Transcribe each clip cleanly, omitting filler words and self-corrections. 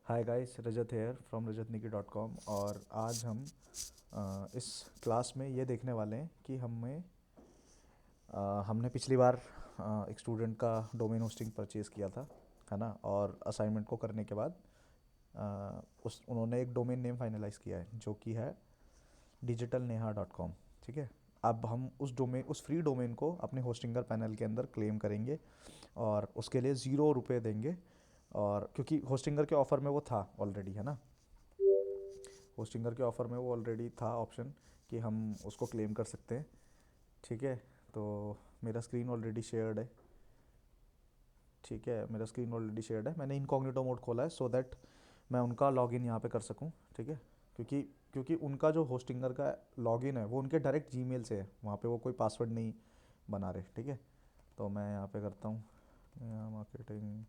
Hi guys, Rajat here from rajatniki.com। और आज हम इस क्लास में ये देखने वाले हैं कि हमने पिछली बार एक स्टूडेंट का डोमेन होस्टिंग परचेज़ किया था, है ना। और असाइनमेंट को करने के बाद उस उन्होंने एक डोमेन नेम फाइनलाइज़ किया है जो कि है digitalneha.com। ठीक है। अब हम उस फ्री डोमेन को अपने होस्टिंगर पैनल के अंदर क्लेम करेंगे और उसके लिए ₹0 देंगे। और क्योंकि होस्टिंगर के ऑफ़र में वो था ऑलरेडी, है ना। होस्टिंगर के ऑफ़र में वो ऑलरेडी था ऑप्शन कि हम उसको क्लेम कर सकते हैं। ठीक है। तो मेरा स्क्रीन ऑलरेडी शेयर्ड है। ठीक है, मेरा स्क्रीन ऑलरेडी शेयर्ड है। मैंने इनकॉग्निटो मोड खोला है सो दैट मैं उनका लॉगिन यहाँ पे कर सकूँ। ठीक है। क्योंकि क्योंकि उनका जो होस्टिंगर का लॉगिन है वो उनके डायरेक्ट जीमेल से है, वहाँ पे वो कोई पासवर्ड नहीं बना रहे। ठीक है। तो मैं यहाँ पे करता हूँ, यहाँ मार्केटिंग,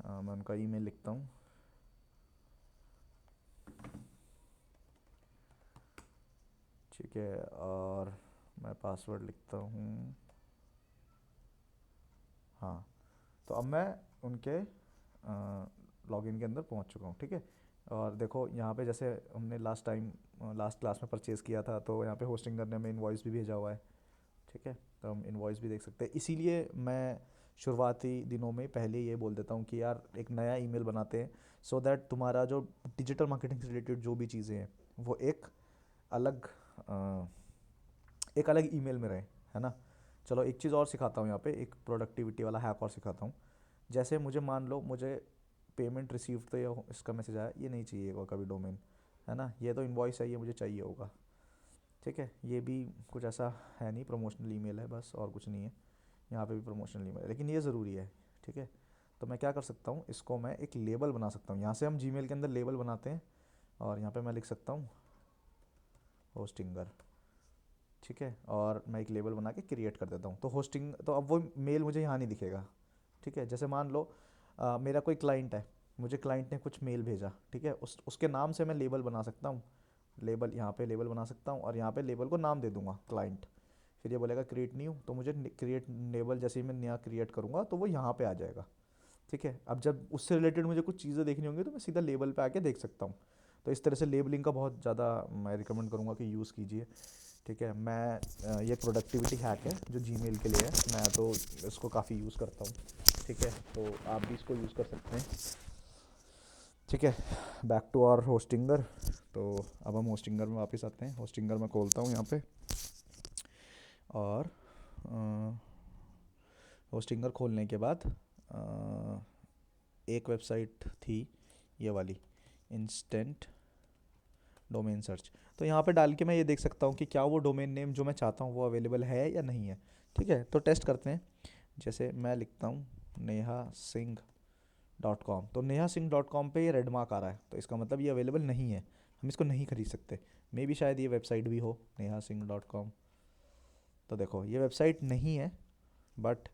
मैं उनका ईमेल लिखता हूँ। ठीक है। और मैं पासवर्ड लिखता हूँ। हाँ। तो अब मैं उनके लॉगिन के अंदर पहुँच चुका हूँ। ठीक है। और देखो यहाँ पे जैसे हमने लास्ट क्लास में परचेज़ किया था, तो यहाँ पे होस्टिंगर ने हमें इनवॉइस भी भेजा हुआ है। ठीक है। तो हम इनवॉइस भी देख सकते हैं। इसीलिए मैं शुरुआती दिनों में पहले ये बोल देता हूँ कि यार एक नया ईमेल बनाते हैं सो दैट तुम्हारा जो डिजिटल मार्केटिंग से रिलेटेड जो भी चीज़ें हैं वो अलग अ, एक अलग ईमेल में रहे, है ना। चलो एक चीज़ और सिखाता हूँ यहाँ पे, एक प्रोडक्टिविटी वाला हैक और सिखाता हूँ। जैसे मुझे मान लो मुझे पेमेंट रिसीव तो ये इसका मैसेज आया, ये नहीं चाहिए होगा कभी डोमेन, है ना। ये तो इनवॉइस है, ये मुझे चाहिए होगा। ठीक है। ये भी कुछ ऐसा है नहीं, प्रमोशनल ईमेल है बस, और कुछ नहीं है। यहाँ पे भी प्रमोशनल ईमेल है लेकिन ये ज़रूरी है। ठीक है। तो मैं क्या कर सकता हूँ, इसको मैं एक लेबल बना सकता हूँ। यहाँ से हम जीमेल के अंदर लेबल बनाते हैं और यहाँ पे मैं लिख सकता हूँ होस्टिंगर। ठीक है। और मैं एक लेबल बना के क्रिएट कर देता हूँ, तो होस्टिंग, तो अब वो मेल मुझे यहाँ नहीं दिखेगा। ठीक है। जैसे मान लो मेरा कोई क्लाइंट है, मुझे क्लाइंट ने कुछ मेल भेजा। ठीक है। उसके नाम से मैं लेबल बना सकता हूँ। लेबल यहाँ पे लेबल बना सकता हूँ और यहाँ पे लेबल को नाम दे दूंगा क्लाइंट। फिर ये बोलेगा क्रिएट न्यू, तो मुझे क्रिएट लेबल जैसे ही मैं नया क्रिएट करूँगा तो वो यहाँ पे आ जाएगा। ठीक है। अब जब उससे रिलेटेड मुझे कुछ चीज़ें देखनी होंगी तो मैं सीधा लेबल पे आके देख सकता हूँ। तो इस तरह से लेबलिंग का बहुत ज़्यादा मैं रिकमेंड करूँगा कि यूज़ कीजिए। ठीक है। ये प्रोडक्टिविटी हैक है जो जीमेल के लिए है, मैं तो इसको काफ़ी यूज़ करता हूँ। ठीक है। तो आप भी इसको यूज़ कर सकते हैं। ठीक है। Back to our Hostinger. तो अब हम होस्टिंगर में वापस आते हैं। होस्टिंगर में खोलता हूँ यहाँ पे, और होस्टिंगर खोलने के बाद एक वेबसाइट थी, ये वाली, इंस्टेंट डोमेन सर्च। तो यहाँ पे डाल के मैं ये देख सकता हूँ कि क्या वो डोमेन नेम जो मैं चाहता हूँ वो अवेलेबल है या नहीं है। ठीक है। तो टेस्ट करते हैं। जैसे मैं लिखता हूँ neha.singh.com, तो neha.singh.com पे ये रेड मार्क आ रहा है, तो इसका मतलब ये अवेलेबल नहीं है, हम इसको नहीं खरीद सकते। मे बी शायद ये वेबसाइट भी हो neha.singh.com। तो देखो ये वेबसाइट नहीं है, बट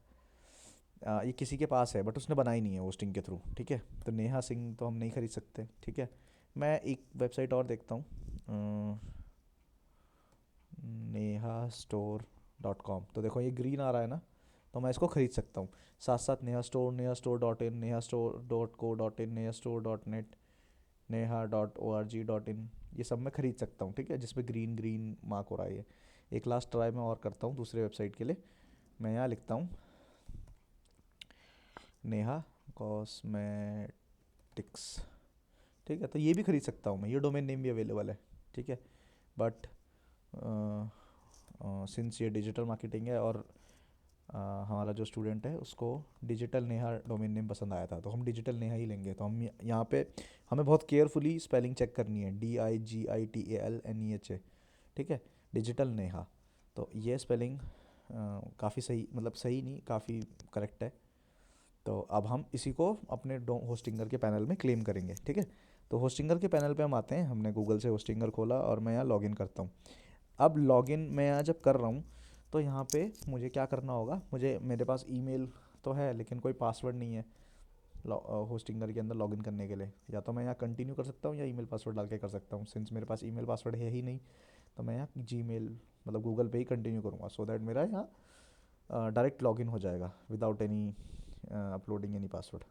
ये किसी के पास है, बट उसने बनाई नहीं है होस्टिंग के थ्रू। ठीक है। तो नेहा सिंह तो हम नहीं खरीद सकते। ठीक है। मैं एक वेबसाइट और देखता हूँ, neha.store.com। तो देखो ये ग्रीन आ रहा है ना, तो मैं इसको ख़रीद सकता हूँ। साथ साथ नेहा स्टोर नेहा स्टोर.in, नेहा स्टोर.net, neha.org.in, ये सब मैं ख़रीद सकता हूँ। ठीक है। जिसपे ग्रीन ग्रीन मार्क हो रहा है ये। एक लास्ट ट्राई मैं और करता हूँ दूसरे वेबसाइट के लिए। मैं यहाँ लिखता हूँ नेहा कॉस्मेटिक्स। ठीक है। तो ये भी खरीद सकता हूँ मैं, ये डोमेन नेम भी अवेलेबल है। ठीक है। बट सिंस ये डिजिटल मार्केटिंग है और हमारा जो स्टूडेंट है उसको डिजिटल नेहा डोमेन नेम पसंद आया था, तो हम डिजिटल नेहा ही लेंगे। तो हम यहाँ पे हमें बहुत केयरफुली स्पेलिंग चेक करनी है, DIGITALNEHA। ठीक है। डिजिटल नेहा, तो ये स्पेलिंग काफ़ी सही, मतलब सही नहीं, काफ़ी करेक्ट है। तो अब हम इसी को अपने होस्टिंगर के पैनल में क्लेम करेंगे। ठीक है। तो होस्टिंगर के पैनल पे हम आते हैं, हमने गूगल से होस्टिंगर खोला और मैं यहाँ लॉगिन करता हूँ। अब लॉगिन मैं यहाँ जब कर रहा हूँ तो यहाँ पे मुझे क्या करना होगा, मेरे पास ईमेल तो है लेकिन कोई पासवर्ड नहीं है होस्टिंगर के अंदर लॉगिन करने के लिए। या तो मैं यहाँ कंटिन्यू कर सकता हूँ या ईमेल पासवर्ड डाल के कर सकता हूँ। सिंस मेरे पास ईमेल पासवर्ड है ही नहीं, तो मैं यहाँ जीमेल मतलब गूगल पे ही कंटिन्यू करूँगा सो दैट मेरा यहाँ डायरेक्ट लॉगिन हो जाएगा without any uploading any password.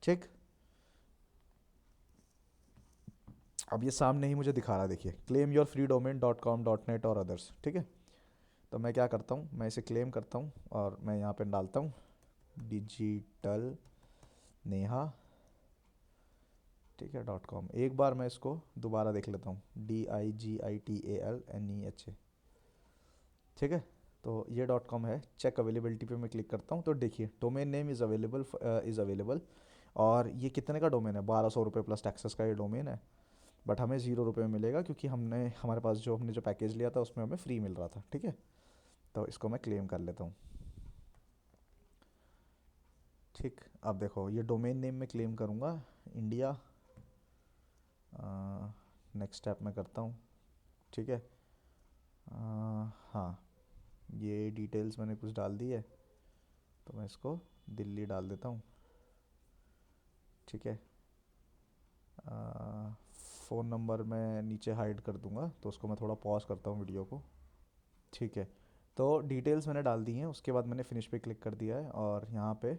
ठीक। अब ये सामने ही मुझे दिखा रहा है, देखिए, claim your free domain dot com dot net और अदर्स, ठीक है। तो मैं क्या करता हूँ, मैं इसे क्लेम करता हूँ और मैं यहाँ पे डालता हूँ डिजिटल नेहा, ठीक है, डॉट कॉम। एक बार मैं इसको दोबारा देख लेता हूँ, DIGITALNEHA, ठीक है। तो ये डॉट कॉम है, चेक अवेलेबिलिटी पे मैं क्लिक करता हूँ तो देखिए डोमेन नेम इज़ अवेलेबल। और ये कितने का डोमेन है, 1200 रुपये प्लस टैक्सेस का ये डोमेन है। बट हमें 0 रुपये में मिलेगा क्योंकि हमारे पास हमने जो पैकेज लिया था उसमें हमें फ्री मिल रहा था, ठीक है। तो इसको मैं क्लेम कर लेता हूँ। ठीक, अब देखो ये डोमेन नेम में क्लेम करूँगा इंडिया। नेक्स्ट स्टेप मैं करता हूँ, ठीक है। हाँ, ये डिटेल्स मैंने कुछ डाल दी है, तो मैं इसको दिल्ली डाल देता हूँ, ठीक है। फ़ोन नंबर मैं नीचे हाइड कर दूँगा, तो उसको मैं थोड़ा पॉज करता हूँ वीडियो को, ठीक है। तो डिटेल्स मैंने डाल दी हैं, उसके बाद मैंने फिनिश पे क्लिक कर दिया है और यहाँ पे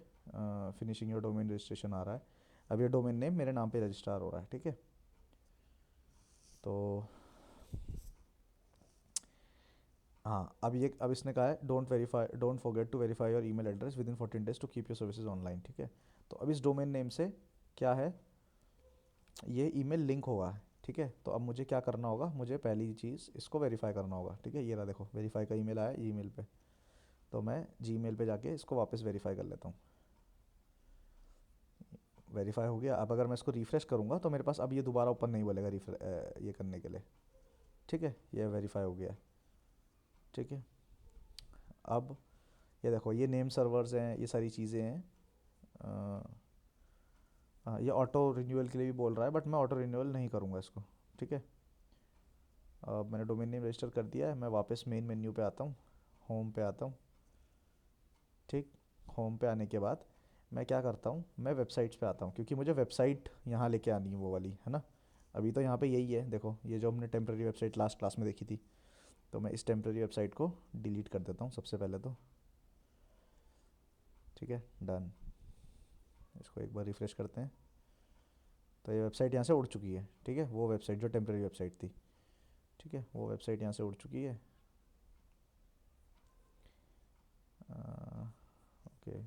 फिनिशिंग योर डोमेन रजिस्ट्रेशन आ रहा है। अब ये डोमेन नेम मेरे नाम पे रजिस्टर हो रहा है, ठीक है। तो हाँ, अब इसने कहा है don't forget to verify your email address within 14 days to keep your services online, ठीक है। तो अब इस डोमेन नेम से क्या है, ये ईमेल लिंक होगा, ठीक है। तो अब मुझे क्या करना होगा, मुझे पहली चीज़ इसको वेरीफाई करना होगा, ठीक है। ये रहा, देखो वेरीफाई का ईमेल आया ईमेल पे। तो मैं जीमेल पे जाके इसको वापस वेरीफाई कर लेता हूँ। वेरीफाई हो गया। अब अगर मैं इसको रिफ़्रेश करूँगा तो मेरे पास अब ये दोबारा ओपन नहीं बोलेगा ये करने के लिए, ठीक है। ये वेरीफाई हो गया है, ठीक है। अब ये देखो, ये नेम सर्वर्स हैं, ये सारी चीज़ें हैं। ये ऑटो रिन्यूअल के लिए भी बोल रहा है, बट मैं ऑटो रिन्यूअल नहीं करूँगा इसको, ठीक है। अब मैंने डोमेन नेम रजिस्टर कर दिया है, मैं वापस मेन मेन्यू पे आता हूँ, होम पे आता हूँ, ठीक। होम पे आने के बाद मैं क्या करता हूँ, मैं वेबसाइट्स पे आता हूँ क्योंकि मुझे वेबसाइट यहाँ लेके आनी है, वो वाली है ना। अभी तो यहाँ पे यही है, देखो ये जो हमने टेम्प्रेरी वेबसाइट लास्ट क्लास में देखी थी। तो मैं इस टेम्प्रेरी वेबसाइट को डिलीट कर देता हूँ सबसे पहले तो, ठीक है, डन। इसको एक बार रिफ़्रेश करते हैं, तो ये वेबसाइट यहाँ से उड़ चुकी है, ठीक है। वो वेबसाइट जो टेम्प्रेरी वेबसाइट थी, ठीक है, वो वेबसाइट यहाँ से उड़ चुकी है। ओके,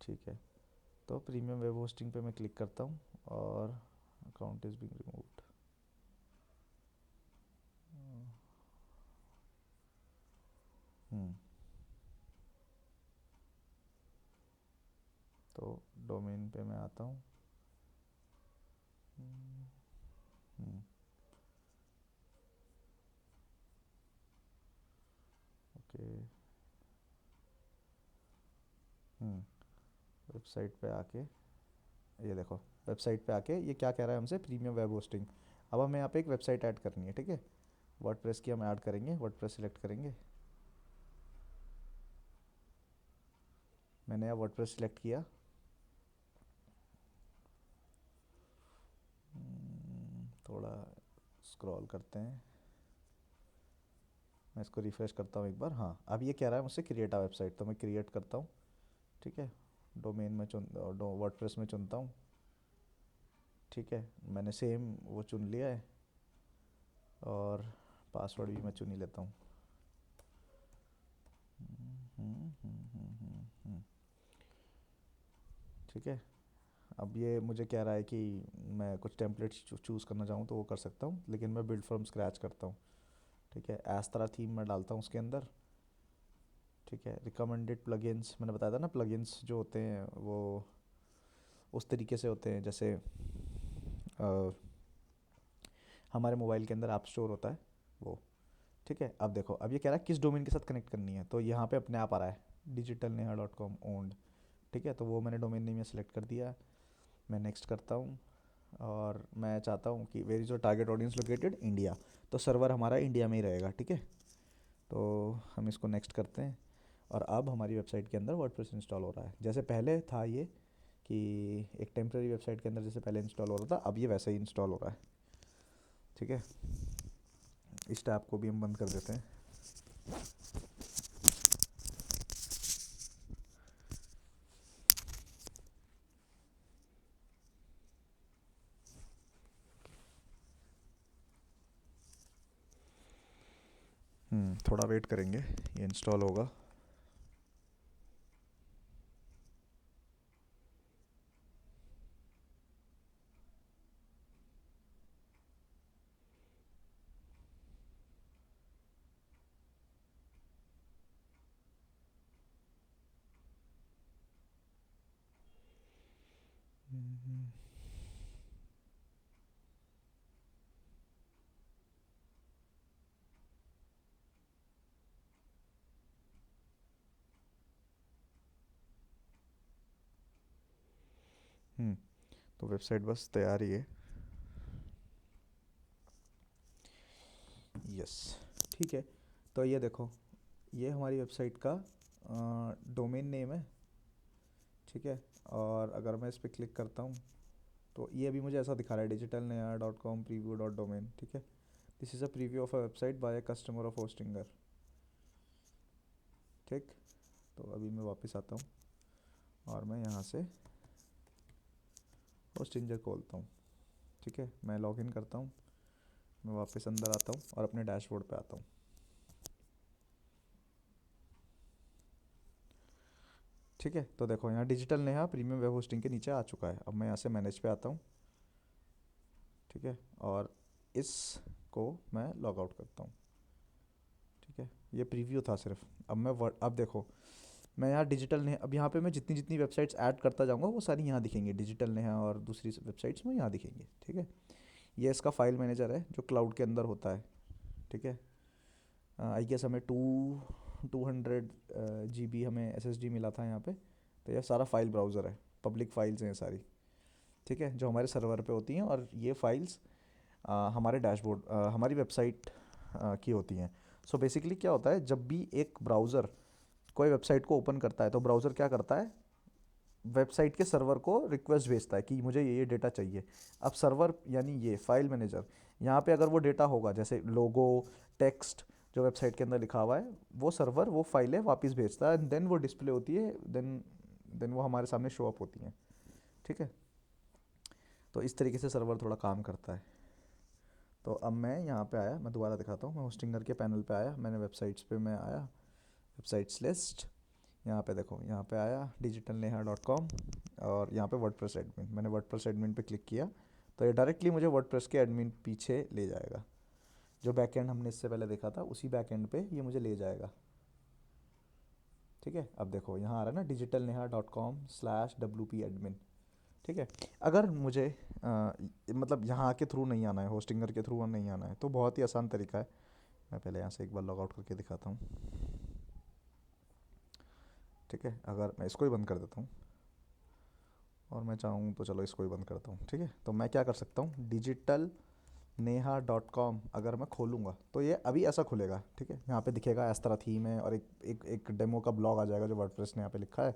ठीक है। तो प्रीमियम वेब होस्टिंग पे मैं क्लिक करता हूँ और अकाउंट इज़ बीइंग रिमूव्ड। हम्म तो डोमेन पे मैं आता हूँ। हम्म ओके। हम्म वेबसाइट पे आके, ये देखो, वेबसाइट पे आके ये क्या कह रहा है हमसे, प्रीमियम वेब होस्टिंग। अब हमें यहाँ पे एक वेबसाइट ऐड करनी है, ठीक है। वर्डप्रेस की हम ऐड करेंगे, वर्डप्रेस सिलेक्ट करेंगे। मैंने यहाँ वर्डप्रेस सिलेक्ट किया। थोड़ा स्क्रॉल करते हैं, मैं इसको रिफ़्रेश करता हूँ एक बार। हाँ, अब ये कह रहा है मुझसे क्रिएट अ वेबसाइट, तो मैं क्रिएट करता हूँ, ठीक है। डोमेन में वर्डप्रेस में चुनता हूँ, ठीक है। मैंने सेम वो चुन लिया है और पासवर्ड भी मैं चुन ही लेता हूँ। ठीक है। अब ये मुझे कह रहा है कि मैं कुछ टेम्पलेट्स चूज़ करना चाहूँ तो वो कर सकता हूँ, लेकिन मैं बिल्ड फ्रॉम स्क्रैच करता हूँ, ठीक है। एस तरह थीम मैं डालता हूँ उसके अंदर, ठीक है। रिकमेंडेड प्लगइन्स, मैंने बताया था ना, प्लगइन्स जो होते हैं वो उस तरीके से होते हैं जैसे हमारे मोबाइल के अंदर ऐप स्टोर होता है वो, ठीक है। अब देखो, अब ये कह रहा है किस डोमेन के साथ कनेक्ट करनी है, तो यहाँ पे अपने आप आ रहा है digitalneha.com ओन्ड, ठीक है। तो वो मैंने डोमेन नेम में सेलेक्ट कर दिया। मैं नेक्स्ट करता हूँ और मैं चाहता हूँ कि where is your target audience located, India. तो सर्वर हमारा इंडिया में ही रहेगा, ठीक है। तो हम इसको नेक्स्ट करते हैं और अब हमारी वेबसाइट के अंदर वर्डप्रेस इंस्टॉल हो रहा है। जैसे पहले था ये कि एक टेम्प्रेरी वेबसाइट के अंदर जैसे पहले इंस्टॉल हो रहा था, अब ये वैसे ही इंस्टॉल हो रहा है, ठीक है। इस टैब को भी हम बंद कर देते हैं। थोड़ा वेट करेंगे, ये इंस्टॉल होगा। हम्म, तो वेबसाइट बस तैयार ही है। यस, ठीक है। तो ये देखो, ये हमारी वेबसाइट का डोमेन नेम है, ठीक है। और अगर मैं इस पर क्लिक करता हूँ तो ये अभी मुझे ऐसा दिखा रहा है, digitalneha.com preview डॉट डोमेन, ठीक है। This is a preview of a website bye a customer of Hostinger, ठीक। तो अभी मैं वापस आता हूँ और मैं यहाँ से होस्टिंगर खोलता हूँ, ठीक है। मैं लॉगिन करता हूँ, मैं वापस अंदर आता हूँ और अपने डैशबोर्ड पे आता हूँ, ठीक है। तो देखो यहाँ digital Neha premium web hosting के नीचे आ चुका है। अब मैं यहाँ से मैनेज पे आता हूँ, ठीक है। और इसको मैं लॉग आउट करता हूँ, ठीक है। ये प्रीव्यू था सिर्फ। अब मैं वर्ड, अब देखो मैं यहाँ डिजिटल नेहा, अब यहाँ पे मैं जितनी जितनी वेबसाइट्स ऐड करता जाऊँगा वो सारी यहाँ दिखेंगी, डिजिटल नेहा और दूसरी वेबसाइट्स में यहाँ दिखेंगी, ठीक है। ये इसका फाइल मैनेजर है जो क्लाउड के अंदर होता है, ठीक है। आई गेस हमें 200 GB हमें SSD मिला था यहाँ पे। तो ये सारा फाइल ब्राउज़र है, पब्लिक फाइल्स हैं सारी, ठीक है, जो हमारे सर्वर पे होती हैं। और ये फाइल्स हमारे डैशबोर्ड, हमारी वेबसाइट की होती हैं। सो बेसिकली क्या होता है, जब भी एक ब्राउज़र कोई वेबसाइट को ओपन करता है तो ब्राउज़र क्या करता है, वेबसाइट के सर्वर को रिक्वेस्ट भेजता है कि मुझे ये डेटा चाहिए। अब सर्वर यानी ये फाइल मैनेजर, यहाँ पे अगर वो डेटा होगा जैसे लोगो, टेक्स्ट जो वेबसाइट के अंदर लिखा हुआ है, वो सर्वर वो फाइलें वापस भेजता है, एंड देन वो डिस्प्ले होती है, देन वो हमारे सामने शो अप होती हैं, ठीक है। तो इस तरीके से सर्वर थोड़ा काम करता है। तो अब मैं यहाँ पे आया, मैं दोबारा दिखाता हूँ, मैं होस्टिंगर के पैनल पे आया, मैंने वेबसाइट्स पे मैं आया, वेबसाइट्स लिस्ट, यहाँ पे देखो, यहाँ पे आया digitalneha.com और यहाँ पे वर्डप्रेस एडमिन, मैंने वर्डप्रेस एडमिन पे क्लिक किया तो ये डायरेक्टली मुझे वर्डप्रेस के एडमिन पीछे ले जाएगा। जो बैकएंड हमने इससे पहले देखा था उसी बैकएंड पे ये मुझे ले जाएगा, ठीक है। अब देखो यहाँ आ रहा है ना digitalneha.com/wp admin, ठीक है। अगर मुझे मतलब यहाँ के थ्रू नहीं आना है, होस्टिंगर के थ्रू नहीं आना है, तो बहुत ही आसान तरीका है। मैं पहले यहाँ से एक बार लॉग आउट करके दिखाता हूँ, ठीक है। अगर मैं इसको ही बंद कर देता हूँ और मैं चाहूँ तो चलो इसको ही बंद करता हूँ, ठीक है। तो मैं क्या कर सकता हूँ, digitalneha.com अगर मैं खोलूँगा तो ये अभी ऐसा खुलेगा, ठीक है। यहाँ पे दिखेगा इस तरह थीम है और एक डेमो का ब्लॉग आ जाएगा जो वर्डप्रेस ने यहाँ पे लिखा है,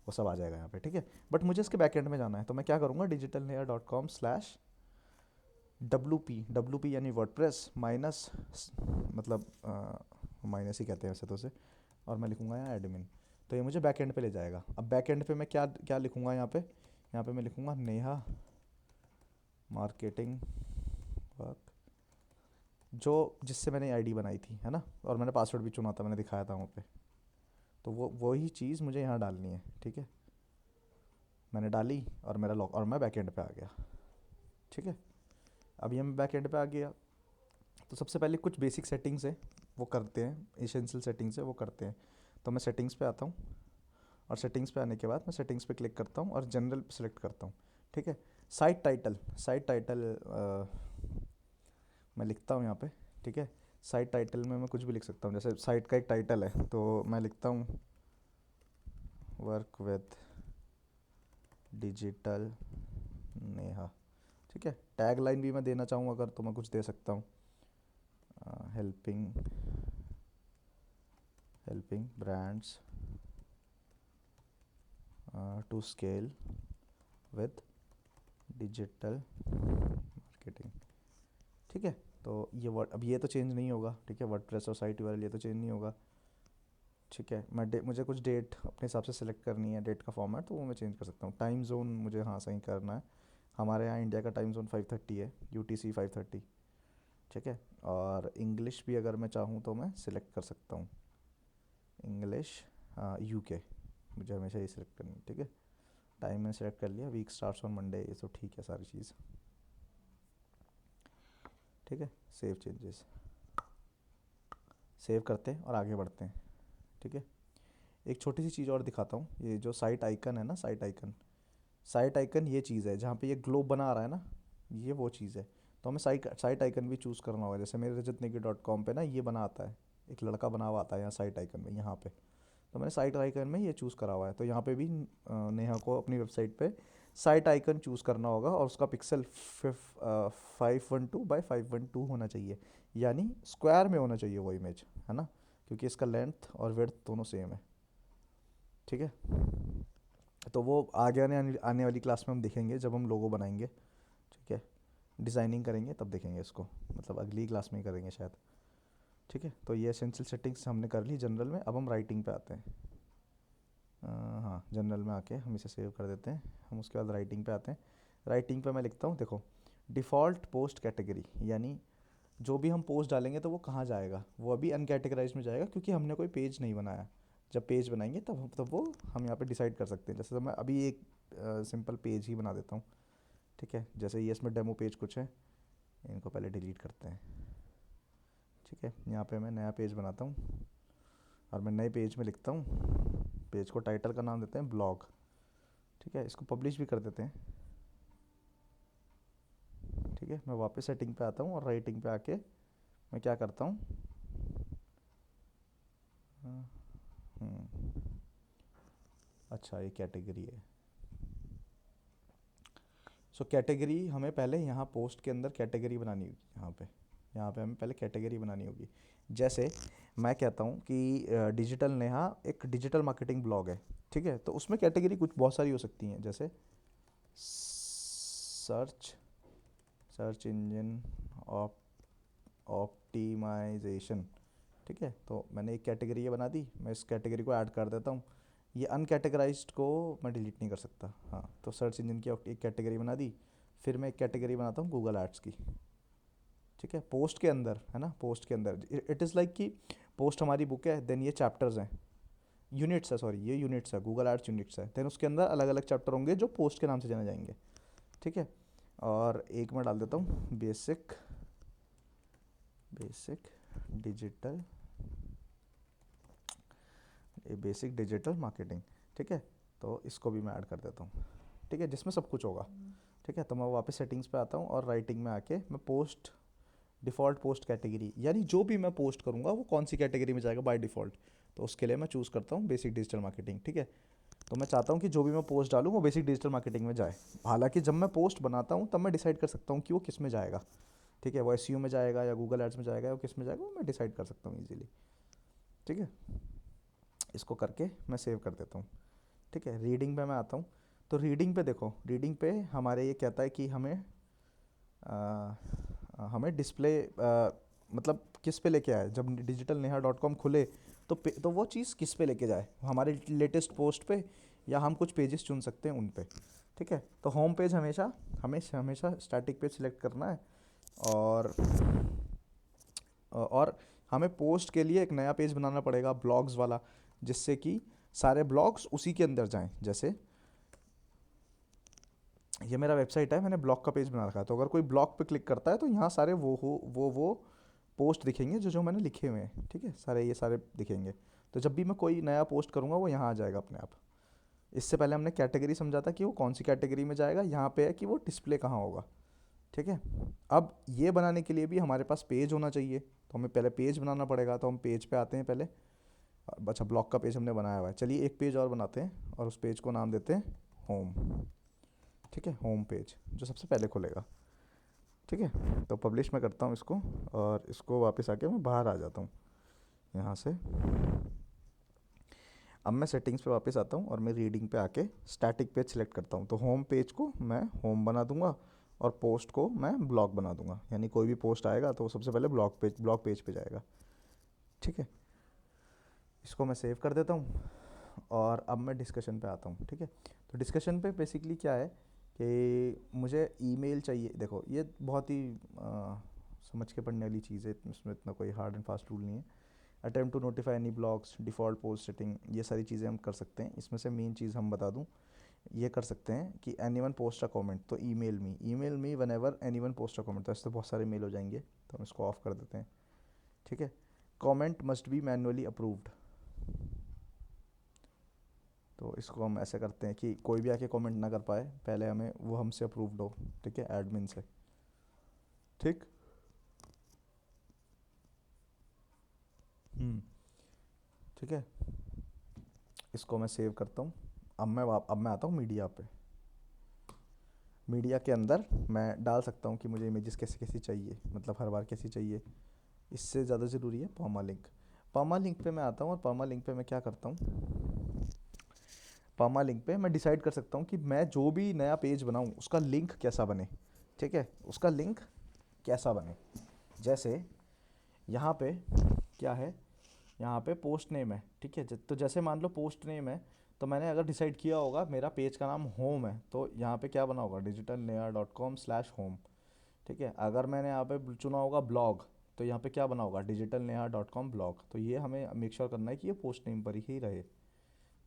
वो सब आ जाएगा यहाँ पे, ठीक है। बट मुझे इसके बैकएंड में जाना है तो मैं क्या करूँगा, digitalneha.com/WP यानी वर्डप्रेस माइनस, मतलब माइनस ही कहते हैं वैसे तो उसे, और मैं लिखूँगा यहाँ एडमिन। तो ये मुझे बैकएंड पे ले जाएगा। अब बैकएंड पे मैं क्या क्या लिखूँगा, यहाँ पे मैं लिखूँगा नेहा मार्केटिंग वर्क, जो जिससे मैंने आईडी बनाई थी, है ना, और मैंने पासवर्ड भी चुना था, मैंने दिखाया था वहाँ पे। तो वो वही चीज़ मुझे यहाँ डालनी है, ठीक है। मैंने डाली और मेरा लॉक, और मैं बैकएंड पे आ गया, ठीक है। अब ये मैं बैकएंड पे आ गया तो सबसे पहले कुछ बेसिक सेटिंग्स हैं वो करते हैं, एसेंशियल सेटिंग्स है वो करते हैं। तो मैं सेटिंग्स पे आता हूँ और सेटिंग्स पे आने के बाद मैं सेटिंग्स पे क्लिक करता हूँ और जनरल सेलेक्ट करता हूँ, ठीक है। साइट टाइटल मैं लिखता हूँ यहाँ पे, ठीक है। साइट टाइटल में मैं कुछ भी लिख सकता हूँ, जैसे साइट का एक टाइटल है तो मैं लिखता हूँ वर्क विद डिजिटल नेहा, ठीक है। टैग लाइन भी मैं देना चाहूँ अगर तो मैं कुछ दे सकता हूँ, helping helping brands to scale with digital marketing, ठीक है। तो ये वर्ड, अब ये तो चेंज नहीं होगा, ठीक है, वर्डप्रेस और साइट यूआरएल ये तो चेंज नहीं होगा, ठीक है। मुझे कुछ डेट अपने हिसाब से सेलेक्ट करनी है, डेट का फॉर्मेट, तो वो मैं चेंज कर सकता हूँ। टाइम जोन मुझे हाँ सही करना है, हमारे यहाँ इंडिया का टाइम जोन 5:30 है, UTC 5:30, ठीक है। और इंग्लिश भी अगर मैं चाहूँ तो मैं सिलेक्ट कर सकता हूँ, इंग्लिश यूके, मुझे हमेशा ये सिलेक्ट करनी है, ठीक है। टाइम मैंने सेलेक्ट कर लिया, वीक स्टार्ट्स ऑन मंडे, ये तो ठीक है सारी चीज़, ठीक है। सेव चेंजेस, सेव करते हैं और आगे बढ़ते हैं, ठीक है। एक छोटी सी चीज़ और दिखाता हूँ, ये जो साइट आइकन है ना, साइट आइकन, साइट आइकन ये चीज़ है जहाँ पे ये ग्लोब बना आ रहा है ना, ये वो चीज़ है। तो हमें साइट साइट आइकन भी चूज़ करना होगा। जैसे मेरे रजत नेगी .com पे ना ये बना आता है, एक लड़का बना हुआ आता है यहाँ साइट आइकन में, यहाँ पे। तो मैंने साइट आइकन में ये चूज़ करा हुआ है, तो यहाँ पे भी नेहा को अपनी वेबसाइट पे साइट आइकन चूज़ करना होगा, और उसका पिक्सल 512 बाई 512 होना चाहिए, यानी स्क्वायर में होना चाहिए वो इमेज, है ना, क्योंकि इसका लेंथ और विड्थ दोनों सेम है, ठीक है। तो वो आगे आने वाली क्लास में हम देखेंगे, जब हम लोगो बनाएंगे, ठीक है, डिज़ाइनिंग करेंगे तब देखेंगे इसको, मतलब अगली क्लास में ही करेंगे शायद, ठीक है। तो ये एसेंशियल सेटिंग्स हमने कर ली जनरल में। अब हम राइटिंग पे आते हैं। हाँ, जनरल में आके हम इसे सेव कर देते हैं। हम उसके बाद राइटिंग पे आते हैं। राइटिंग पे मैं लिखता हूँ, देखो, डिफ़ॉल्ट पोस्ट कैटेगरी, यानी जो भी हम पोस्ट डालेंगे तो वो कहाँ जाएगा, वो अभी अनकैटेगराइज में जाएगा, क्योंकि हमने कोई पेज नहीं बनाया। जब पेज बनाएंगे तब वो हम यहाँ पे डिसाइड कर सकते हैं। जैसे तो मैं अभी एक सिंपल पेज ही बना देता हूँ, ठीक है। जैसे ये इसमें डेमो पेज कुछ है, इनको पहले डिलीट करते हैं, ठीक है। यहाँ पे मैं नया पेज बनाता हूँ, और मैं नए पेज में लिखता हूँ, पेज को टाइटल का नाम देते हैं ब्लॉग, ठीक है। इसको पब्लिश भी कर देते हैं, ठीक है। मैं वापस सेटिंग पे आता हूँ, और राइटिंग पे आके मैं क्या करता हूँ, अच्छा ये कैटेगरी है। सो कैटेगरी हमें पहले यहाँ पोस्ट के अंदर कैटेगरी बनानी होगी, यहाँ पे हमें पहले कैटेगरी बनानी होगी। जैसे मैं कहता हूँ कि डिजिटल नेहा एक डिजिटल मार्केटिंग ब्लॉग है, ठीक है। तो उसमें कैटेगरी कुछ बहुत सारी हो सकती हैं, जैसे सर्च सर्च इंजन ऑप्टिमाइजेशन, ठीक है। तो मैंने एक कैटेगरी ये बना दी, मैं इस कैटेगरी को ऐड कर देता हूँ। ये अनकैटेगराइज्ड को मैं डिलीट नहीं कर सकता, हाँ। तो सर्च इंजन की एक कैटेगरी बना दी। फिर मैं एक कैटेगरी बनाता हूँ गूगल एड्स की, ठीक है, पोस्ट के अंदर, है ना। पोस्ट के अंदर इट इज़ लाइक कि पोस्ट हमारी बुक है, देन ये चैप्टर्स हैं, यूनिट्स है, सॉरी ये यूनिट्स है, गूगल एड्स यूनिट्स है। देन उसके अंदर अलग अलग चैप्टर होंगे जो पोस्ट के नाम से जाने जाएंगे, ठीक है। और एक मैं डाल देता हूँ basic basic digital basic digital marketing, ठीक है। तो इसको भी मैं ऐड कर देता हूँ, ठीक है, जिसमें सब कुछ होगा, ठीक है। तो मैं वापस सेटिंग्स पे आता हूँ, और राइटिंग में आके मैं पोस्ट डिफ़ॉल्ट पोस्ट कैटेगरी, यानी जो भी मैं पोस्ट करूँगा वो कौन सी कैटेगरी में जाएगा बाय डिफ़ॉल्ट, तो उसके लिए मैं चूज़ करता हूँ बेसिक डिजिटल मार्केटिंग, ठीक है। तो मैं चाहता हूँ कि जो भी मैं पोस्ट डालूँ वो बेसिक डिजिटल मार्केटिंग में जाए। हालांकि जब मैं पोस्ट बनाता हूँ तब मैं डिसाइड कर सकता हूँ कि वो किस में जाएगा, ठीक है, वो एसईओ में जाएगा या गूगल एड्स में जाएगा या किस में जाएगा, वो मैं डिसाइड कर सकता हूँ ईजिली, ठीक है। इसको करके मैं सेव कर देता हूँ, ठीक है। रीडिंग पे मैं आता हूँ। तो रीडिंग पे देखो, रीडिंग पे हमारे ये कहता है कि हमें डिस्प्ले मतलब किस पे लेके आए, जब डिजिटल नेहा .com खुले तो वो चीज़ किस पे लेके जाए, हमारे लेटेस्ट पोस्ट पे, या हम कुछ पेजेस चुन सकते हैं उन पे, ठीक है। तो होम पेज हमेशा हमें हमेशा स्टैटिक पेज सिलेक्ट करना है, और हमें पोस्ट के लिए एक नया पेज बनाना पड़ेगा ब्लॉग्स वाला, जिससे कि सारे ब्लॉग्स उसी के अंदर जाएं। जैसे ये मेरा वेबसाइट है, मैंने ब्लॉग का पेज बना रखा है, तो अगर कोई ब्लॉग पे क्लिक करता है तो यहाँ सारे वो पोस्ट दिखेंगे जो जो मैंने लिखे हुए हैं, ठीक है, सारे ये सारे दिखेंगे। तो जब भी मैं कोई नया पोस्ट करूँगा वो यहाँ आ जाएगा अपने आप। इससे पहले हमने कैटेगरी समझा था कि वो कौन सी कैटेगरी में जाएगा, यहाँ पे है कि वो डिस्प्ले कहाँ होगा, ठीक है। अब ये बनाने के लिए भी हमारे पास पेज होना चाहिए, तो हमें पहले पेज बनाना पड़ेगा। तो हम पेज पे आते हैं पहले। अच्छा, ब्लॉग का पेज हमने बनाया हुआ है, चलिए एक पेज और बनाते हैं, और उस पेज को नाम देते हैं होम, ठीक है, होम पेज जो सबसे पहले खुलेगा, ठीक है। तो पब्लिश मैं करता हूँ इसको, और इसको वापस आके मैं बाहर आ जाता हूँ यहाँ से। अब मैं सेटिंग्स पे वापस आता हूँ, और मैं रीडिंग पे आके स्टैटिक पेज सेलेक्ट करता हूँ। तो होम पेज को मैं होम बना दूंगा, और पोस्ट को मैं ब्लॉग बना दूंगा, यानी कोई भी पोस्ट आएगा तो वो सबसे पहले ब्लॉग पेज पे जाएगा, ठीक है। इसको मैं सेव कर देता हूँ, और अब मैं डिस्कशन पे आता हूँ, ठीक है। तो डिस्कशन पे बेसिकली क्या है कि मुझे ईमेल चाहिए। देखो ये बहुत ही समझ के पढ़ने वाली चीज़ है, इसमें इतना कोई हार्ड एंड फास्ट रूल नहीं है। Attempt to notify any blogs, default post setting, ये सारी चीज़ें हम कर सकते हैं। इसमें से मेन चीज़ हम बता दूं, ये कर सकते हैं कि any one post a comment, तो email me whenever any one post a comment, तो ऐसे तो बहुत सारे मेल हो जाएंगे, तो हम इसको ऑफ कर देते हैं। ठीक है। Comment must be manually approved, तो इसको हम ऐसे करते हैं कि कोई भी आके कमेंट ना कर पाए, पहले हमें वो हमसे अप्रूव्ड हो। ठीक है, एडमिन से। ठीक। हम्म। ठीक है, इसको मैं सेव करता हूँ। अब मैं आता हूँ मीडिया पे। मीडिया के अंदर मैं डाल सकता हूँ कि मुझे इमेजेस कैसी कैसी चाहिए, मतलब हर बार कैसी चाहिए। इससे ज़्यादा ज़रूरी है पर्मा लिंक। पर्मा लिंक पे मैं आता हूँ और पर्मा लिंक पे मैं क्या करता हूँ, पर्मा लिंक पे मैं डिसाइड कर सकता हूँ कि मैं जो भी नया पेज बनाऊँ उसका लिंक कैसा बने। ठीक है, उसका लिंक कैसा बने। जैसे यहाँ पे क्या है, यहाँ पे पोस्ट नेम है। ठीक है, तो जैसे मान लो पोस्ट नेम है, तो मैंने अगर डिसाइड किया होगा मेरा पेज का नाम होम है, तो यहाँ पे क्या बना होगा, digitalneha.com/home। ठीक है, अगर मैंने यहाँ पे चुना होगा ब्लॉग, तो यहाँ पे क्या बना होगा, digitalneha.com ब्लॉग। तो ये हमें मेक श्योर करना है कि ये पोस्ट नेम पर ही रहे।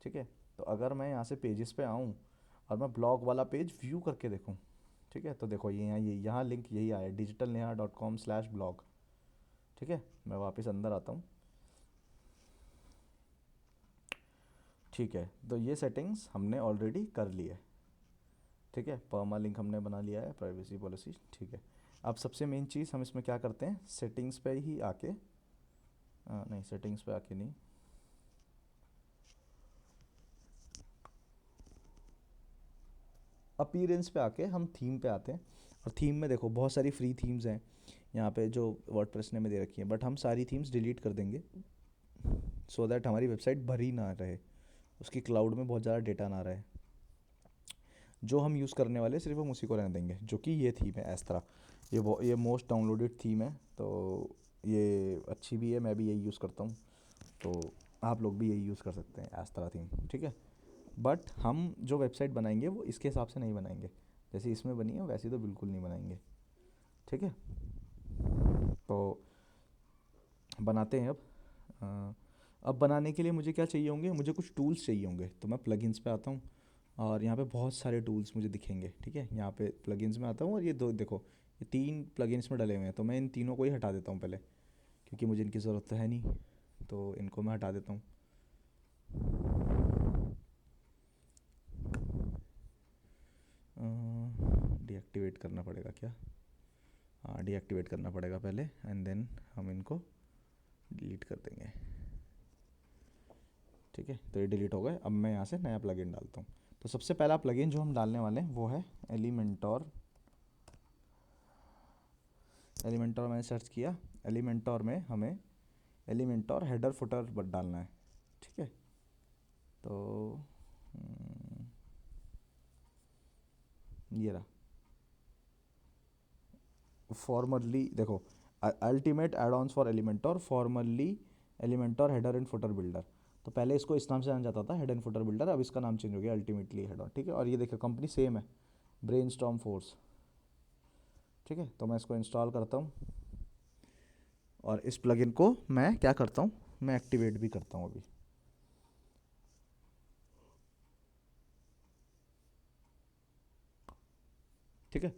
ठीक है, तो अगर मैं यहाँ से पेजेस पे आऊँ और मैं ब्लॉग वाला पेज व्यू करके देखूँ, ठीक है, तो देखो ये यहाँ लिंक यही आया, digitalneha.com/blog। ठीक है, मैं वापस अंदर आता हूँ। ठीक है, तो ये सेटिंग्स हमने ऑलरेडी कर ली है। ठीक है, पर्मा लिंक हमने बना लिया है, प्राइवेसी पॉलिसी। ठीक है, अब सबसे मेन चीज़ हम इसमें क्या करते हैं, सेटिंग्स पे ही आके नहीं, सेटिंग्स पे आके नहीं, अपीयरेंस पे आके हम थीम पे आते हैं। और थीम में देखो बहुत सारी फ्री थीम्स हैं यहाँ पे जो वर्डप्रेस ने में दे रखी हैं, बट हम सारी थीम्स डिलीट कर देंगे सो दैट हमारी वेबसाइट भरी ना रहे, उसकी क्लाउड में बहुत ज़्यादा डेटा ना रहे। जो हम यूज़ करने वाले सिर्फ हम उसी को रहने देंगे, जो कि ये थीम है एस्त्रा। ये मोस्ट डाउनलोडेड थीम है, तो ये अच्छी भी है, मैं भी यही यूज़ करता हूँ, तो आप लोग भी यही यूज़ कर सकते हैं एस्त्रा थीम। ठीक है, बट हम जो वेबसाइट बनाएंगे वो इसके हिसाब से नहीं बनाएंगे, जैसे इसमें बनी है वैसी तो बिल्कुल नहीं बनाएंगे। ठीक है, तो बनाते हैं अब। अब बनाने के लिए मुझे क्या चाहिए होंगे, मुझे कुछ टूल्स चाहिए होंगे, तो मैं प्लगइन्स पे आता हूँ और यहाँ पे बहुत सारे टूल्स मुझे दिखेंगे। ठीक है, यहाँ पे प्लगइन्स में आता हूँ और ये दो देखो, ये 3 प्लगइन्स में डले हुए हैं, तो मैं इन तीनों को ही हटा देता हूँ पहले, क्योंकि मुझे इनकी ज़रूरत तो है नहीं, तो इनको मैं हटा देता हूँ। डीएक्टिवेट करना पड़ेगा क्या, हाँ डीएक्टिवेट करना पड़ेगा पहले, एंड देन हम इनको डिलीट कर देंगे। ठीक है, तो ये डिलीट हो गए। अब मैं यहाँ से नया प्लगइन डालता हूँ। तो सबसे पहला प्लगइन जो हम डालने वाले हैं वो है एलिमेंटोर। एलिमेंटोर मैंने सर्च किया, एलिमेंटोर में हमें एलिमेंटोर हेडर फुटर डालना है। ठीक है, तो ये रहा फॉर्मरली, देखो ultimate add ons for Elementor, formerly Elementor header and footer builder. तो पहले इसको इस नाम से जाना जाता था, हेड एंड फुटर बिल्डर, अब इसका नाम चेंज हो गया अल्टीमेटली हेड ऑन। ठीक है, और ये देखो कंपनी सेम है, ब्रेनस्टॉर्म फोर्स। ठीक है, तो मैं इसको इंस्टॉल करता हूँ और इस प्लगइन को मैं क्या करता हूँ, मैं एक्टिवेट भी करता हूँ अभी। ठीक है,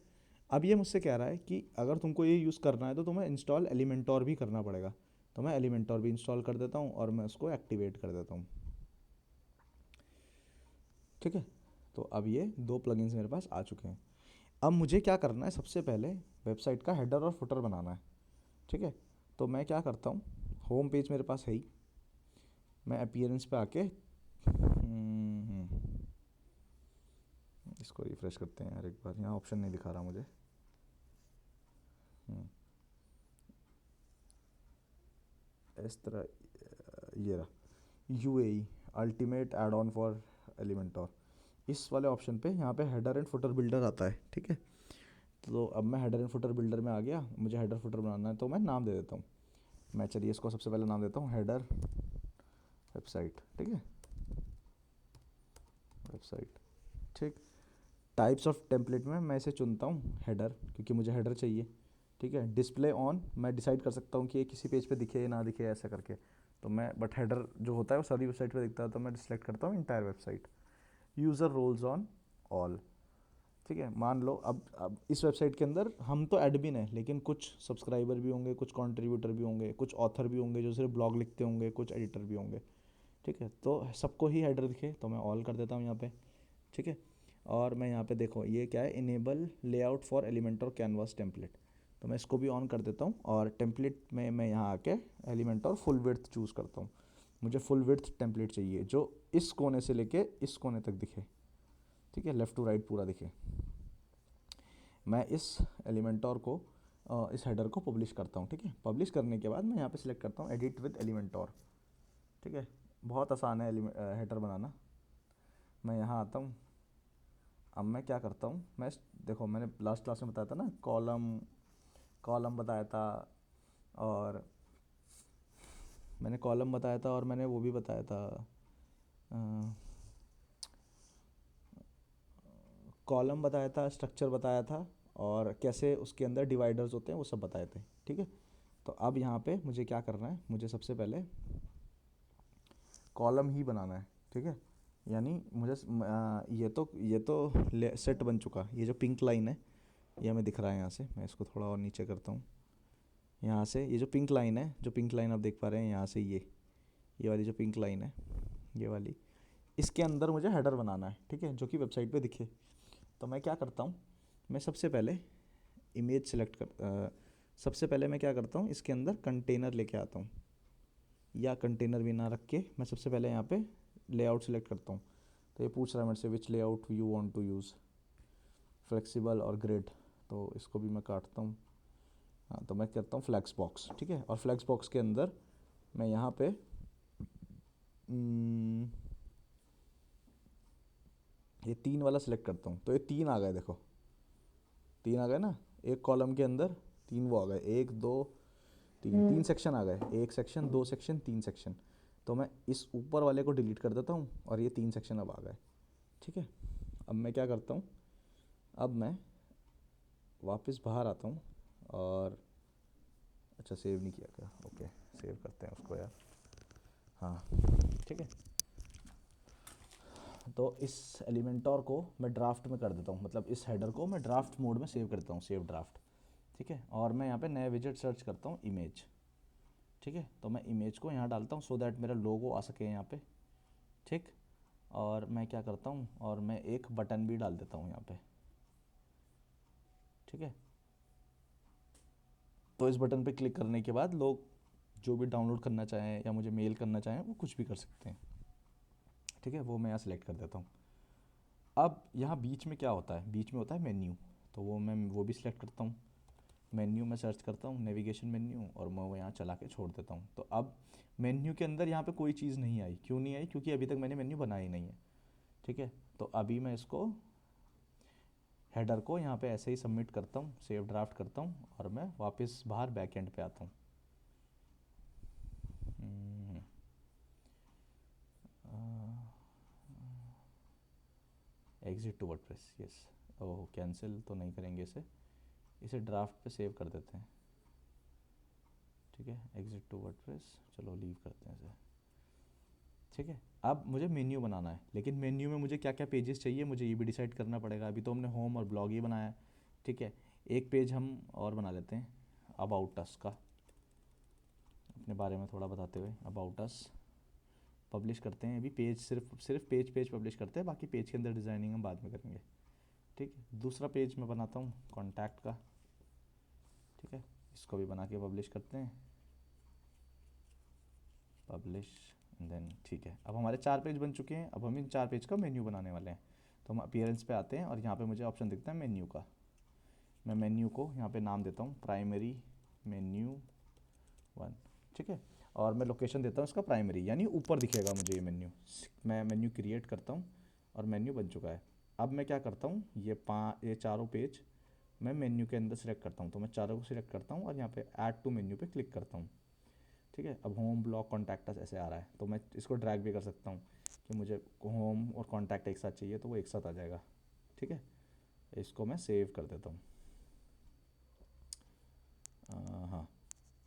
अब ये मुझसे कह रहा है कि अगर तुमको ये यूज़ करना है तो तुम्हें इंस्टॉल एलिमेंटोर भी करना पड़ेगा, तो मैं एलिमेंटोर भी इंस्टॉल कर देता हूँ और मैं उसको एक्टिवेट कर देता हूँ। ठीक है, तो अब ये 2 प्लगइन्स मेरे पास आ चुके हैं। अब मुझे क्या करना है, सबसे पहले वेबसाइट का हेडर और फुटर बनाना है। ठीक है, तो मैं क्या करता हूँ, होम पेज मेरे पास है ही, मैं अपीयरेंस पे आके इसको रिफ्रेश करते हैं यार एक बार, यहाँ ऑप्शन नहीं दिखा रहा मुझे। इस तरह ये रहा, UAE ultimate add on for Elementor, इस वाले ऑप्शन पे यहाँ पे हेडर एंड फुटर बिल्डर आता है। ठीक है, तो अब मैं हेडर एंड फुटर बिल्डर में आ गया, मुझे हेडर फुटर बनाना है, तो मैं नाम दे देता हूँ। मैं चलिए इसको सबसे पहले नाम देता हूँ हेडर वेबसाइट। ठीक है, वेबसाइट। ठीक, टाइप्स ऑफ टेम्पलेट में मैं इसे चुनता हूँ हेडर, क्योंकि मुझे हेडर चाहिए। ठीक है। डिस्प्ले ऑन, मैं डिसाइड कर सकता हूँ कि ये किसी पेज पे दिखे ना दिखे ऐसा करके। तो मैं बट हेडर जो होता है वो सारी वेबसाइट पे दिखता है, तो मैं सिलेक्ट करता हूँ entire website. User roles on all, ठीक है। मान लो अब इस वेबसाइट के अंदर हम तो एडमिन है, लेकिन कुछ सब्सक्राइबर भी होंगे, कुछ कंट्रीब्यूटर भी होंगे, कुछ ऑथर भी होंगे जो सिर्फ ब्लॉग लिखते होंगे, कुछ एडिटर भी होंगे, ठीक है। तो सबको ही हेडर दिखे तो मैं ऑल कर देता हूँ यहाँ पे, ठीक है। और मैं यहाँ पे देखो ये क्या है, इनेबल लेआउट फॉर एलिमेंट और कैनवास टेम्पलेट, तो मैं इसको भी ऑन कर देता हूँ। और टेम्पलेट में मैं यहाँ आके एलिमेंट और फुल विड्थ चूज़ करता हूँ। मुझे फुल विड्थ टेम्पलेट चाहिए जो इस कोने से लेके इस कोने तक दिखे, ठीक है, लेफ़्ट टू राइट पूरा दिखे। मैं इस एलिमेंटोर को इस हेडर को पब्लिश करता हूँ, ठीक है। पब्लिश करने के बाद मैं यहाँ पे सिलेक्ट करता हूँ एडिट विद एलिमेंटोर, ठीक है। बहुत आसान है हेडर बनाना। मैं यहाँ आता हूँ। अब मैं क्या करता हूँ, मैं देखो मैंने लास्ट क्लास में बताया था ना, कॉलम कॉलम बताया था, और मैंने कॉलम बताया था, और मैंने वो भी बताया था, कॉलम बताया था, स्ट्रक्चर बताया था, और कैसे उसके अंदर डिवाइडर्स होते हैं वो सब बताए थे, ठीक है। तो अब यहाँ पे मुझे क्या करना है, मुझे सबसे पहले कॉलम ही बनाना है, ठीक है। यानी मुझे ये तो सेट बन चुका, ये जो पिंक लाइन है ये हमें दिख रहा है यहाँ से। मैं इसको थोड़ा और नीचे करता हूँ। यहाँ से ये जो पिंक लाइन है, जो पिंक लाइन आप देख पा रहे हैं यहाँ से, ये वाली जो पिंक लाइन है, ये वाली, इसके अंदर मुझे हेडर बनाना है, ठीक है, जो कि वेबसाइट पे दिखे। तो मैं क्या करता हूँ, मैं सबसे पहले इमेज सेलेक्ट सबसे पहले मैं क्या करता हूँ, इसके अंदर कंटेनर लेके आता हूँ, या कंटेनर भी ना रख के मैं सबसे पहले यहाँ पे लेआउट सेलेक्ट करता हूँ। तो ये पूछ रहा है मेरे से which layout you want to use, flexible और ग्रिड, तो इसको भी मैं काटता हूँ। हाँ, तो मैं करता हूँ फ्लैक्स बॉक्स, ठीक है। और फ्लैक्स बॉक्स के अंदर मैं यहाँ पे ये 3 वाला सिलेक्ट करता हूँ। तो ये 3 आ गए, देखो 3 आ गए ना, एक कॉलम के अंदर 3 वो आ गए, 1 2 3, 3 सेक्शन आ गए, 1 सेक्शन 2 सेक्शन 3 सेक्शन। तो मैं इस ऊपर वाले को डिलीट कर देता हूँ, और ये 3 सेक्शन अब आ गए, ठीक है। अब मैं क्या करता हूँ, अब मैं वापस बाहर आता हूँ, और अच्छा सेव नहीं किया क्या, ओके सेव करते हैं उसको यार। हाँ, ठीक है। तो इस एलिमेंटोर को मैं ड्राफ्ट में कर देता हूँ, मतलब इस हेडर को मैं ड्राफ्ट मोड में सेव करता हूँ, सेव ड्राफ्ट, ठीक है। और मैं यहाँ पे नए विजेट सर्च करता हूँ इमेज, ठीक है। तो मैं इमेज को यहाँ डालता हूँ सो दैट मेरा लोगो आ सके यहाँ पे, ठीक। और मैं क्या करता हूँ, और मैं एक बटन भी डाल देता हूँ यहाँ पे, ठीक है। तो इस बटन पे क्लिक करने के बाद लोग जो भी डाउनलोड करना चाहें या मुझे मेल करना चाहें वो कुछ भी कर सकते हैं, ठीक है। वो मैं यहाँ सेलेक्ट कर देता हूँ। अब यहाँ बीच में क्या होता है, बीच में होता है मेन्यू, तो वो भी सिलेक्ट करता हूँ। मेन्यू में सर्च करता हूँ नेविगेशन मेन्यू, और मैं वो यहाँ चला के छोड़ देता हूँ। तो अब मेन्यू के अंदर यहाँ पे कोई चीज़ नहीं आई, क्यों नहीं आई, क्योंकि अभी तक मैंने मेन्यू बनाया ही नहीं है, ठीक है। तो अभी मैं इसको हेडर को यहाँ पे ऐसे ही सबमिट करता हूँ, सेव ड्राफ्ट करता हूँ, और मैं वापस बाहर बैक एंड पे आता हूँ। Exit to WordPress, yes. Oh, cancel तो नहीं करेंगे इसे ड्राफ्ट पे सेव कर देते हैं, ठीक है। एग्जिट टू वर्डप्रेस, चलो लीव करते हैं इसे, ठीक है। अब मुझे मेन्यू बनाना है, लेकिन मेन्यू में मुझे क्या क्या पेजेस चाहिए मुझे ये भी डिसाइड करना पड़ेगा। अभी तो हमने होम और ब्लॉग ही बनाया है, ठीक है। एक पेज हम और बना लेते हैं अबाउट अस का, अपने बारे में थोड़ा बताते हुए। अबाउट अस पब्लिश करते हैं, अभी पेज सिर्फ पेज पब्लिश करते हैं, बाकी पेज के अंदर डिज़ाइनिंग हम बाद में करेंगे, ठीक है। दूसरा पेज मैं बनाता हूँ कॉन्टैक्ट का, ठीक है। इसको भी बना के पब्लिश करते हैं, पब्लिश देन, ठीक है। अब हमारे 4 पेज बन चुके हैं। अब हम इन 4 पेज का मेन्यू बनाने वाले हैं। तो हम अपीयरेंस पे आते हैं, और यहाँ पे मुझे ऑप्शन दिखता है मेन्यू का। मैं मेन्यू को यहाँ पे नाम देता हूँ प्राइमरी मेन्यू 1, ठीक है। और मैं लोकेशन देता हूँ इसका प्राइमरी, यानी ऊपर दिखेगा मुझे ये मेन्यू। मैं मेन्यू क्रिएट करता हूँ, और मेन्यू बन चुका है। अब मैं क्या करता हूँ, ये चारों पेज मैं मेन्यू के अंदर सेलेक्ट करता हूँ। तो मैं चारों को सिलेक्ट करता हूँ, और यहाँ पे ऐड टू मेन्यू पे क्लिक करता हूँ, ठीक है। अब होम ब्लॉग कॉन्टैक्ट ऐसे आ रहा है, तो मैं इसको ड्रैग भी कर सकता हूँ कि मुझे होम और कॉन्टैक्ट एक साथ चाहिए, तो वो एक साथ आ जाएगा, ठीक है। इसको मैं सेव कर देता हूँ। हाँ,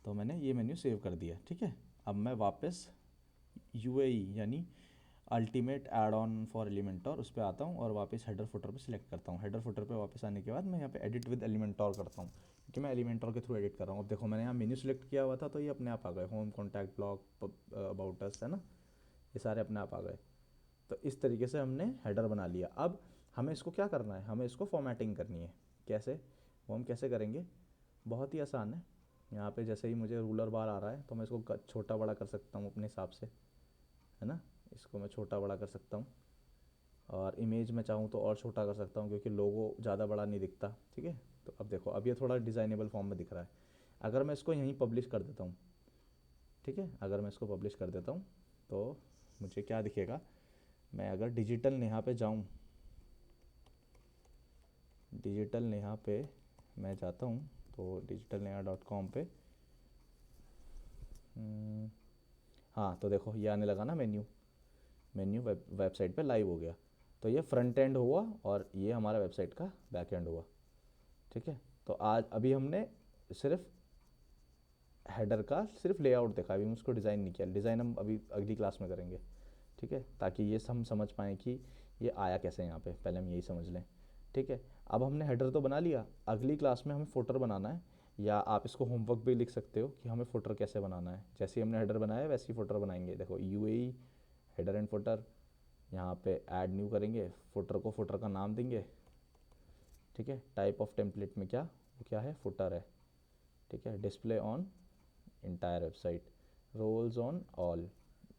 तो मैंने ये मेन्यू सेव कर दिया, ठीक है। अब मैं वापस यूएई यानी अल्टीमेट ऐड ऑन फॉर एलिमेंटोर उस पर आता हूँ और वापस हेडर फुटर पे सिलेक्ट करता हूँ। हेडर फुटर पे वापस आने के बाद मैं यहाँ पे एडिट विद एलिमेंटोर करता हूँ, क्योंकि मैं एलिमेंटोर के थ्रू एडिट कर रहा हूँ। अब देखो मैंने यहाँ मेन्यू सेलेक्ट किया हुआ था तो ये अपने आप आ गए, home, contact, blog, about us, है ना, ये सारे अपने आप आ गए। तो इस तरीके से हमने हेडर बना लिया। अब हमें इसको क्या करना है, हमें इसको फॉर्मेटिंग करनी है। कैसे, वो हम कैसे करेंगे, बहुत ही आसान है। यहाँ पे जैसे ही मुझे रूलर बार आ रहा है तो मैं इसको छोटा बड़ा कर सकता हूँ अपने हिसाब से, है ना। इसको मैं छोटा बड़ा कर सकता हूँ, और इमेज में चाहूँ तो और छोटा कर सकता हूँ, क्योंकि लोगो ज़्यादा बड़ा नहीं दिखता, ठीक है। तो अब देखो, अब ये थोड़ा डिज़ाइनेबल फॉर्म में दिख रहा है। अगर मैं इसको यहीं पब्लिश कर देता हूँ, ठीक है, अगर मैं इसको पब्लिश कर देता हूँ तो मुझे क्या दिखेगा, मैं अगर डिजिटल नेहा पे जाऊँ, डिजिटल नेहा पे मैं जाता हूँ तो डिजिटल नेहा .com पे, हाँ, तो देखो ये आने लगा ना मेन्यू, मेन्यू वेबसाइट पे लाइव हो गया। तो ये फ्रंट एंड हुआ और ये हमारा वेबसाइट का बैक एंड हुआ, ठीक है। तो आज अभी हमने सिर्फ हेडर का सिर्फ लेआउट देखा, अभी हम उसको डिज़ाइन नहीं किया। डिज़ाइन हम अभी अगली क्लास में करेंगे, ठीक है, ताकि ये हम समझ पाएँ कि ये आया कैसे यहाँ पे, पहले हम यही समझ लें, ठीक है। अब हमने हेडर तो बना लिया, अगली क्लास में हमें फुटर बनाना है, या आप इसको होमवर्क भी लिख सकते हो कि हमें फुटर कैसे बनाना है। जैसे ही हमने हेडर बनाया वैसे ही फुटर बनाएंगे। देखो यूएई हेडर एंड फुटर, यहाँ पे ऐड न्यू करेंगे, फुटर को फुटर का नाम देंगे, ठीक है। टाइप ऑफ टेम्पलेट में क्या, वो क्या है, फुटर है, ठीक है। Display on entire website, roles on all,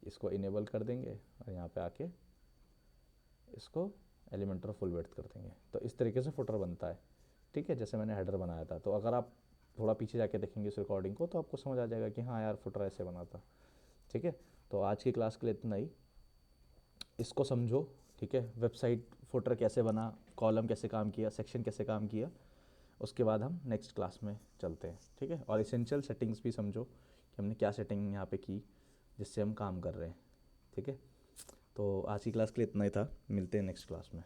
इसको इनेबल कर देंगे और यहाँ पे आके इसको एलिमेंटर फुल विड्थ कर देंगे। तो इस तरीके से फुटर बनता है, ठीक है, जैसे मैंने हेडर बनाया था। तो अगर आप थोड़ा पीछे जाके देखेंगे इस रिकॉर्डिंग को तो आपको समझ आ जाएगा कि हाँ यार फुटर ऐसे बना था, ठीक है। तो आज की क्लास के लिए इतना ही, इसको समझो, ठीक है। वेबसाइट फुटर कैसे बना, कॉलम कैसे काम किया, सेक्शन कैसे काम किया, उसके बाद हम नेक्स्ट क्लास में चलते हैं, ठीक है। और इसेंशियल सेटिंग्स भी समझो कि हमने क्या सेटिंग यहाँ पे की जिससे हम काम कर रहे हैं, ठीक है। तो आज की क्लास के लिए इतना ही था, मिलते हैं नेक्स्ट क्लास में।